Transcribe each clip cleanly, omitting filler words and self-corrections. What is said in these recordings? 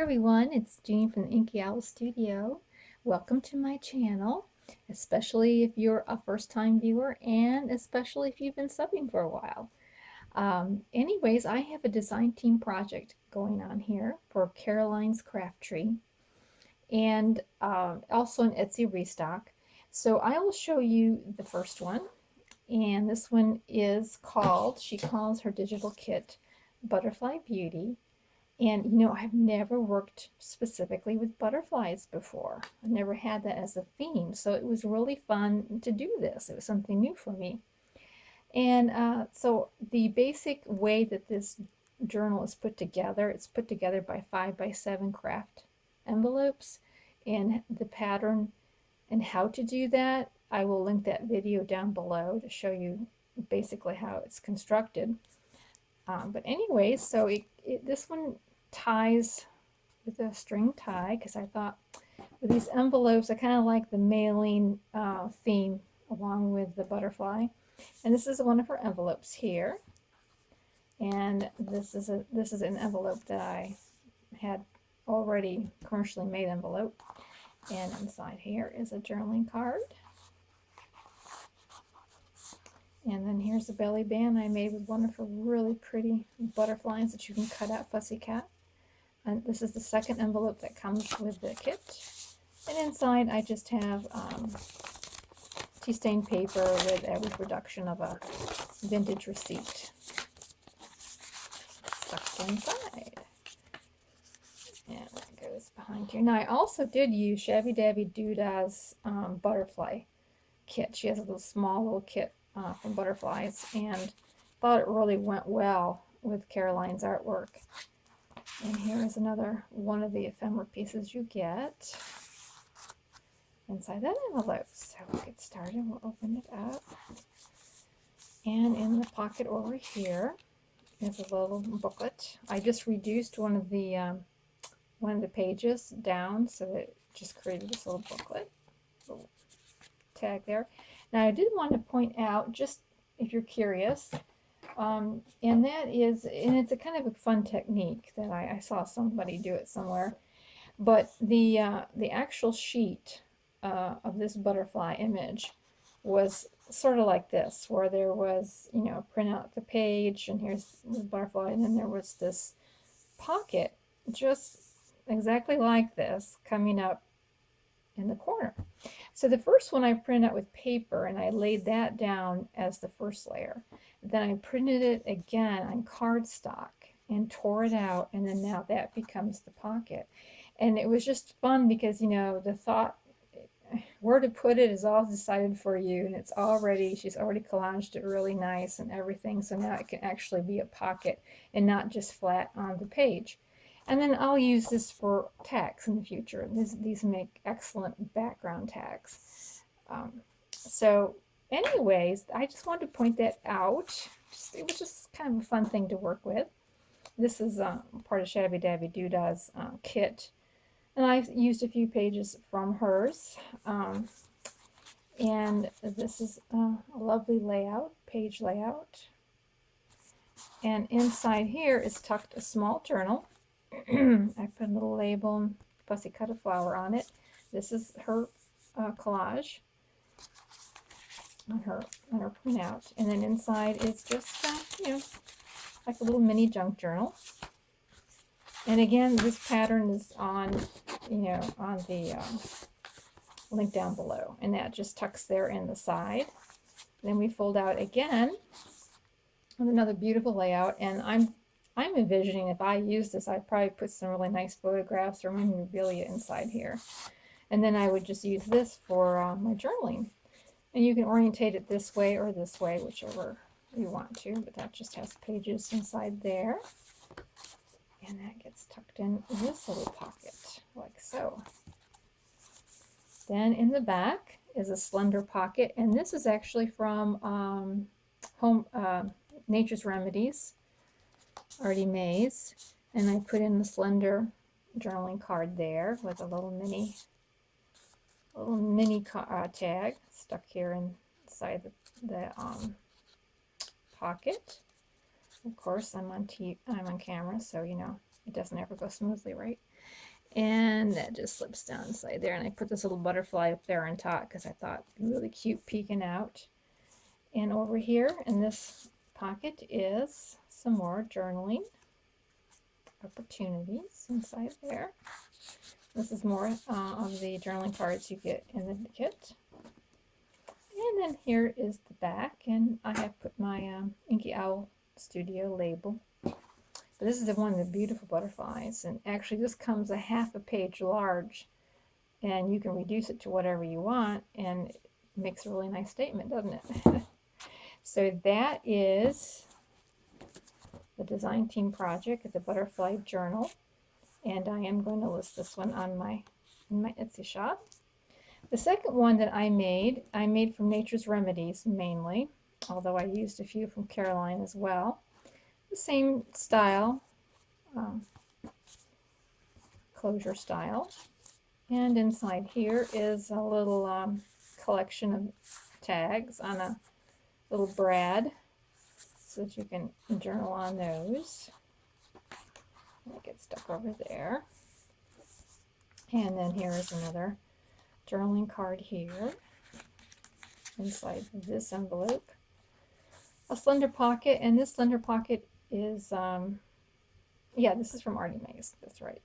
everyone, it's Jean from the Inky Studio. Welcome to my channel, especially if you're a first-time viewer and especially if you've been subbing for a while. Anyways, I have a design team project going on here for Caroline's Craft Tree and also an Etsy Restock. So I will show you the first one, and this one is called, she calls her digital kit Butterfly Beauty. And you know, I've never worked specifically with butterflies before. I've never had that as a theme, so it was really fun to do this. It was something new for me. And so the basic way that this journal is put together, it's put together by 5x7 craft envelopes, and the pattern and how to do that, I will link that video down below to show you basically how it's constructed. But anyways, so this one ties with a string tie, because I thought with these envelopes, I kind of like the mailing theme along with the butterfly. And this is one of her envelopes here. And this is an envelope that I had already commercially made envelope. And inside here is a journaling card. And then here's the belly band I made with one of her really pretty butterflies that you can cut out, Fussy Cat. And this is the second envelope that comes with the kit. And inside I just have tea stained paper with a reproduction of a vintage receipt stuck inside. And that goes behind here. Now I also did use Shabby Dabby Doodah's butterfly kit. She has a little small little kit from Butterflies, and thought it really went well with Caroline's artwork. And here is another one of the ephemera pieces you get inside that envelope. So we'll get started. We'll open it up. And in the pocket over here is a little booklet. I just reduced one of the pages down, so that it just created this little booklet. Little tag there. Now I did want to point out, just if you're curious, and that is, and it's a kind of a fun technique that I saw somebody do it somewhere, but the actual sheet of this butterfly image was sort of like this, where there was, you know, print out the page, and here's the butterfly, and then there was this pocket just exactly like this coming up in the corner. So the first one I printed out with paper, and I laid that down as the first layer. Then I printed it again on cardstock and tore it out, and then now that becomes the pocket. And it was just fun because, you know, the thought where to put it is all decided for you, and it's already, she's already collaged it really nice and everything, so now it can actually be a pocket and not just flat on the page. And then I'll use this for tags in the future. These make excellent background tags. So anyways, I just wanted to point that out. It was just kind of a fun thing to work with. This is part of Shabby Dabby Doodah's kit. And I've used a few pages from hers. And this is a lovely layout, page layout. And inside here is tucked a small journal. I put a little label and fussy cut a flower on it. This is her collage on her printout, and then inside is just you know, like a little mini junk journal. And again, this pattern is on, you know, on the link down below, and that just tucks there in the side. Then we fold out again with another beautiful layout, and I'm envisioning if I use this, I'd probably put some really nice photographs or memorabilia inside here. And then I would just use this for my journaling. And you can orientate it this way or this way, whichever you want to, but that just has pages inside there. And that gets tucked in this little pocket, like so. Then in the back is a slender pocket, and this is actually from Nature's Remedies, Artie Mays, and I put in the slender journaling card there with a little mini tag stuck here inside the pocket. Of course, I'm on camera, so you know it doesn't ever go smoothly, right? And that just slips down inside there. And I put this little butterfly up there on top because I thought it'd be really cute peeking out. And over here in this pocket is some more journaling opportunities inside there. This is more of the journaling cards you get in the kit. And then here is the back, and I have put my Inky Owl Studio label. But this is one of the beautiful butterflies, and actually this comes a half a page large, and you can reduce it to whatever you want, and it makes a really nice statement, doesn't it? So that is the design team project at the Butterfly Journal, and I am going to list this one on in my Etsy shop. The second one that I made from Nature's Remedies mainly, although I used a few from Caroline as well. The same style, closure style. And inside here is a little collection of tags on a little brad so that you can journal on those. That gets stuck over there. And then here is another journaling card here inside this envelope. A slender pocket, and this slender pocket is, yeah, this is from Artie Mays, that's right.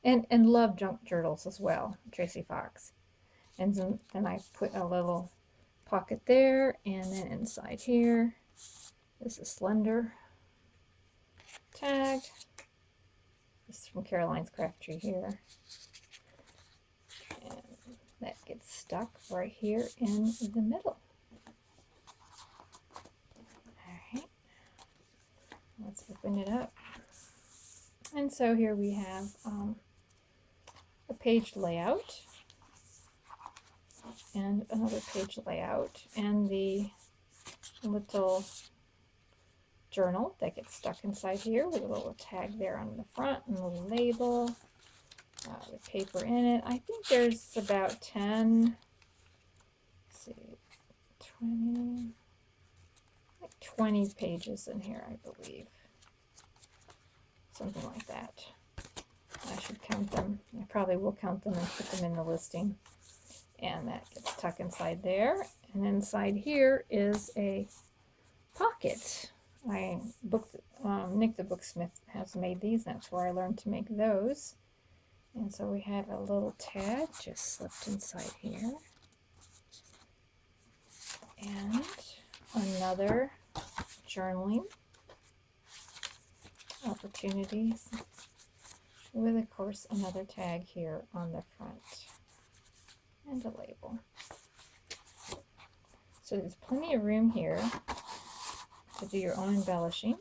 And love junk journals as well, Tracy Fox. And then I put a little pocket there, and then inside here is a slender tag. This is from Caroline's Craft Tree here. And that gets stuck right here in the middle. Alright, let's open it up. And so here we have a page layout and another page layout and the little journal that gets stuck inside here with a little tag there on the front and a little label with paper in it. I think there's about 10, let's see, 20 pages in here, I believe. Something like that. I should count them. I probably will count them and put them in the listing. And that gets tucked inside there. And inside here is a pocket. Nick the Booksmith has made these. That's where I learned to make those. And so we have a little tag just slipped inside here. And another journaling opportunities with, of course, another tag here on the front and a label. So there's plenty of room here to do your own embellishing.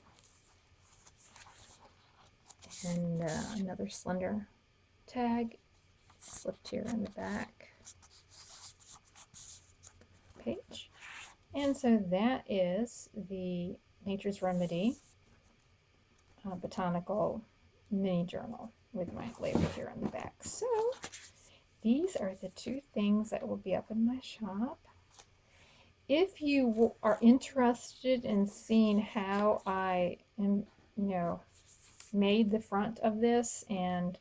And another slender tag slipped here in the back page. And so that is the Nature's Remedy Botanical mini journal with my label here on the back. So these are the two things that will be up in my shop. If you are interested in seeing how I made the front of this and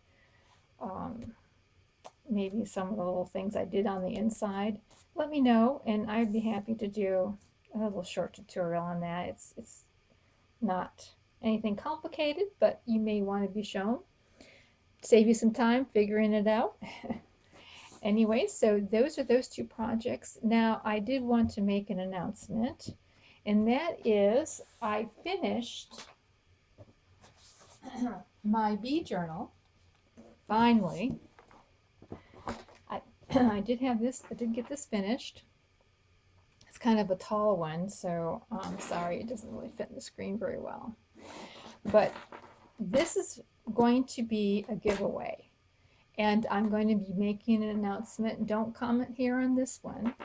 maybe some of the little things I did on the inside, let me know and I'd be happy to do a little short tutorial on that. It's not anything complicated, but you may want to be shown. Save you some time figuring it out. Anyway, so those are those two projects. Now, I did want to make an announcement, and that is I finished my bee journal. Finally, I did get this finished. It's kind of a tall one, so I'm sorry it doesn't really fit in the screen very well. But this is going to be a giveaway, and I'm going to be making an announcement. Don't comment here on this one,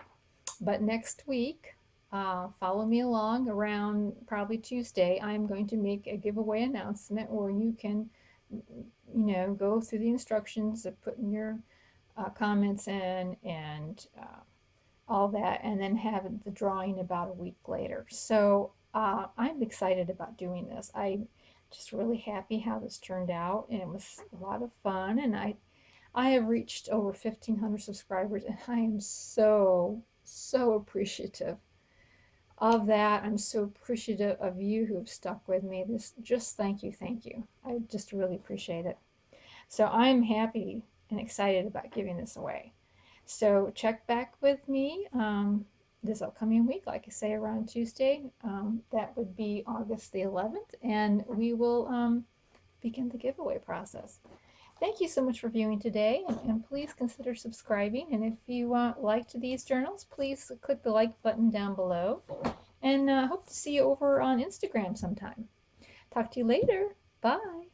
but next week, follow me along around probably Tuesday. I'm going to make a giveaway announcement where you can, go through the instructions of putting your comments in and all that, and then have the drawing about a week later. So I'm excited about doing this. just really happy how this turned out, and it was a lot of fun. And I have reached over 1,500 subscribers, and I am so, so appreciative of that. I'm so appreciative of you who have stuck with me. This, just thank you, thank you. I just really appreciate it. So I'm happy and excited about giving this away. So check back with me this upcoming week, like I say, around Tuesday. That would be August the 11th, and we will begin the giveaway process. Thank you so much for viewing today, and please consider subscribing. And if you liked these journals, please click the like button down below. And hope to see you over on Instagram sometime. Talk to you later. Bye.